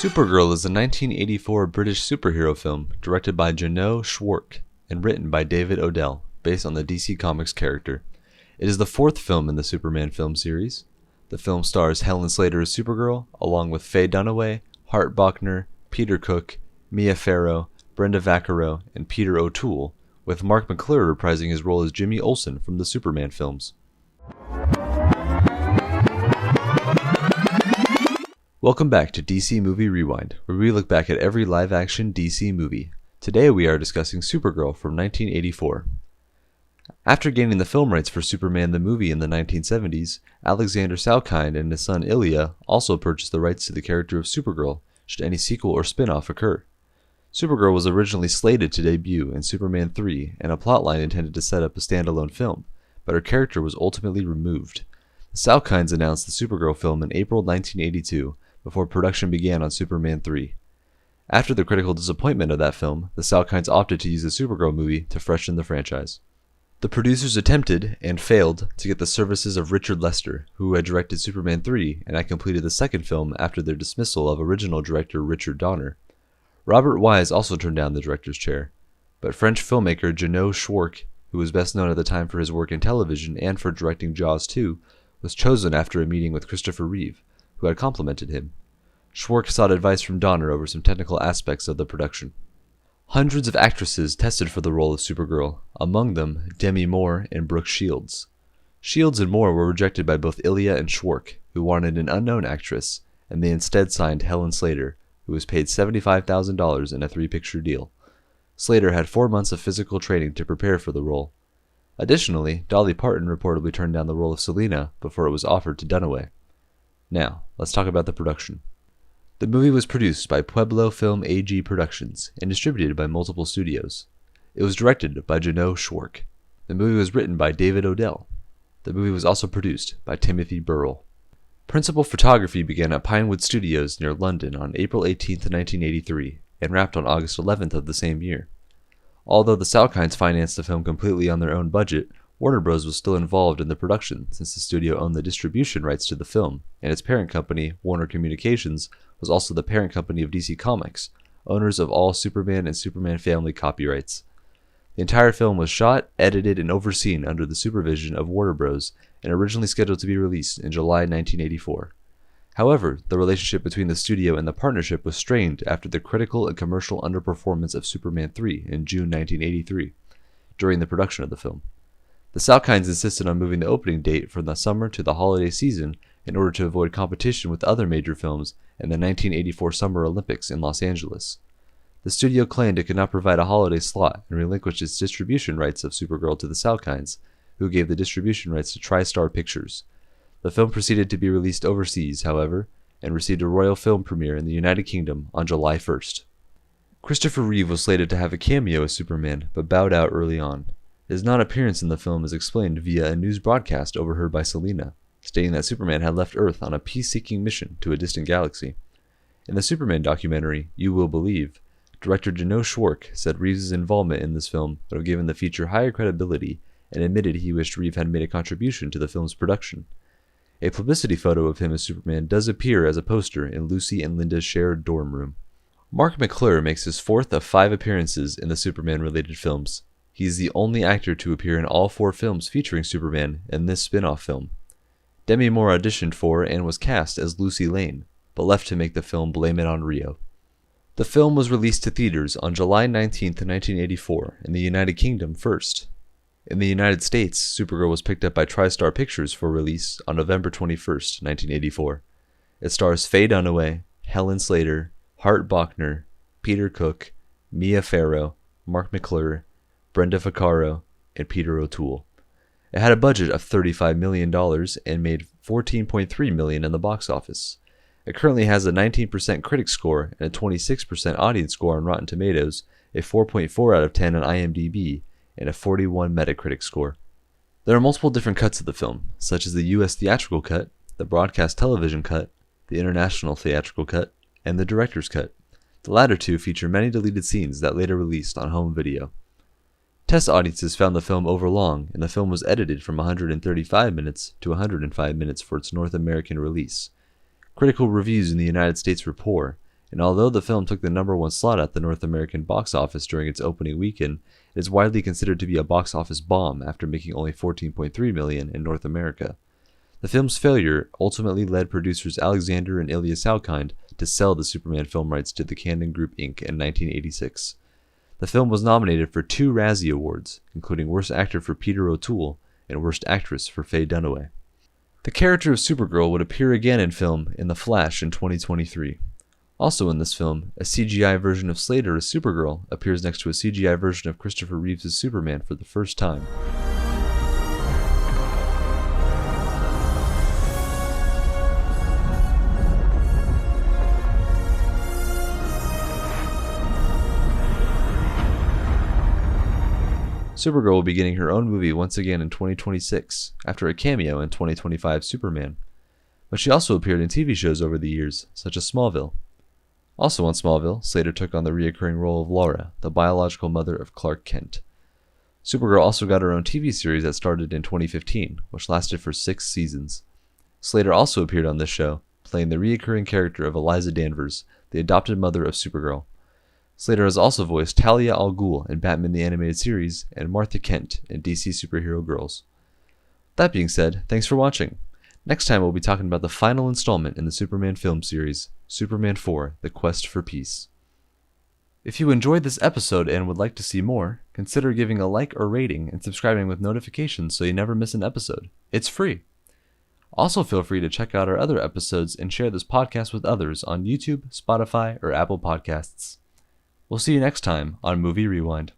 Supergirl is a 1984 British superhero film directed by Jeannot, Szwarc, and written by David Odell, based on the DC Comics character. It is the fourth film in the Superman film series. The film stars Helen Slater as Supergirl, along with Faye Dunaway, Hart Bochner, Peter Cook, Mia Farrow, Brenda Vaccaro, and Peter O'Toole, with Marc McClure reprising his role as Jimmy Olsen from the Superman films. Welcome back to DC Movie Rewind, where we look back at every live-action DC movie. Today we are discussing Supergirl from 1984. After gaining the film rights for Superman the movie in the 1970s, Alexander Salkind and his son Ilya also purchased the rights to the character of Supergirl, should any sequel or spin-off occur. Supergirl was originally slated to debut in Superman 3 and a plotline intended to set up a standalone film, but her character was ultimately removed. The Salkinds announced the Supergirl film in April 1982, before production began on Superman 3. After the critical disappointment of that film, the Salkinds opted to use the Supergirl movie to freshen the franchise. The producers attempted, and failed, to get the services of Richard Lester, who had directed Superman 3 and had completed the second film after their dismissal of original director Richard Donner. Robert Wise also turned down the director's chair, but French filmmaker Jeannot Szwarc, who was best known at the time for his work in television and for directing Jaws 2, was chosen after a meeting with Christopher Reeve, who had complimented him. Szwarc sought advice from Donner over some technical aspects of the production. Hundreds of actresses tested for the role of Supergirl, among them Demi Moore and Brooke Shields. Shields and Moore were rejected by both Ilya and Szwarc, who wanted an unknown actress, and they instead signed Helen Slater, who was paid $75,000 in a 3-picture deal. Slater had 4 months of physical training to prepare for the role. Additionally, Dolly Parton reportedly turned down the role of Selena before it was offered to Dunaway. Now, let's talk about the production. The movie was produced by Pueblo Film AG Productions and distributed by multiple studios. It was directed by Jeannot Szwarc. The movie was written by David Odell. The movie was also produced by Timothy Burrell. Principal photography began at Pinewood Studios near London on April 18, 1983, and wrapped on August 11th of the same year. Although the Salkinds financed the film completely on their own budget, Warner Bros. Was still involved in the production since the studio owned the distribution rights to the film, and its parent company, Warner Communications, was also the parent company of DC Comics, owners of all Superman and Superman Family copyrights. The entire film was shot, edited, and overseen under the supervision of Warner Bros. And originally scheduled to be released in July 1984. However, the relationship between the studio and the partnership was strained after the critical and commercial underperformance of Superman 3 in June 1983, during the production of the film. The Salkinds insisted on moving the opening date from the summer to the holiday season in order to avoid competition with other major films in the 1984 Summer Olympics in Los Angeles. The studio claimed it could not provide a holiday slot and relinquished its distribution rights of Supergirl to the Salkinds, who gave the distribution rights to TriStar Pictures. The film proceeded to be released overseas, however, and received a royal film premiere in the United Kingdom on July 1st. Christopher Reeve was slated to have a cameo as Superman, but bowed out early on. His non-appearance in the film is explained via a news broadcast overheard by Selena, stating that Superman had left Earth on a peace-seeking mission to a distant galaxy. In the Superman documentary, You Will Believe, director Jeannot Szwarc said Reeves' involvement in this film would have given the feature higher credibility and admitted he wished Reeve had made a contribution to the film's production. A publicity photo of him as Superman does appear as a poster in Lucy and Linda's shared dorm room. Marc McClure makes his 4th of 5 appearances in the Superman-related films. He is the only actor to appear in all 4 films featuring Superman in this spin-off film. Demi Moore auditioned for and was cast as Lucy Lane, but left to make the film Blame It on Rio. The film was released to theaters on July 19, 1984, in the United Kingdom first. In the United States, Supergirl was picked up by TriStar Pictures for release on November 21, 1984. It stars Faye Dunaway, Helen Slater, Hart Bochner, Peter Cook, Mia Farrow, Marc McClure, Brenda Vaccaro, and Peter O'Toole. It had a budget of $35 million and made $14.3 million in the box office. It currently has a 19% critic score and a 26% audience score on Rotten Tomatoes, a 4.4 out of 10 on IMDb, and a 41 Metacritic score. There are multiple different cuts of the film, such as the US theatrical cut, the broadcast television cut, the international theatrical cut, and the director's cut. The latter two feature many deleted scenes that later released on home video. Test audiences found the film overlong, and the film was edited from 135 minutes to 105 minutes for its North American release. Critical reviews in the United States were poor, and although the film took the #1 slot at the North American box office during its opening weekend, it is widely considered to be a box office bomb after making only $14.3 million in North America. The film's failure ultimately led producers Alexander and Ilya Salkind to sell the Superman film rights to the Cannon Group Inc. in 1986. The film was nominated for 2 Razzie Awards, including Worst Actor for Peter O'Toole and Worst Actress for Faye Dunaway. The character of Supergirl would appear again in film in The Flash in 2023. Also in this film, a CGI version of Slater as Supergirl appears next to a CGI version of Christopher Reeves' Superman for the first time. Supergirl will be getting her own movie once again in 2026, after a cameo in 2025's Superman. But she also appeared in TV shows over the years, such as Smallville. Also on Smallville, Slater took on the recurring role of Laura, the biological mother of Clark Kent. Supergirl also got her own TV series that started in 2015, which lasted for 6 seasons. Slater also appeared on this show, playing the recurring character of Eliza Danvers, the adopted mother of Supergirl. Slater has also voiced Talia al Ghul in Batman the Animated Series and Martha Kent in DC Superhero Girls. That being said, thanks for watching. Next time we'll be talking about the final installment in the Superman film series, Superman 4: The Quest for Peace. If you enjoyed this episode and would like to see more, consider giving a like or rating and subscribing with notifications so you never miss an episode. It's free. Also feel free to check out our other episodes and share this podcast with others on YouTube, Spotify, or Apple Podcasts. We'll see you next time on Movie Rewind.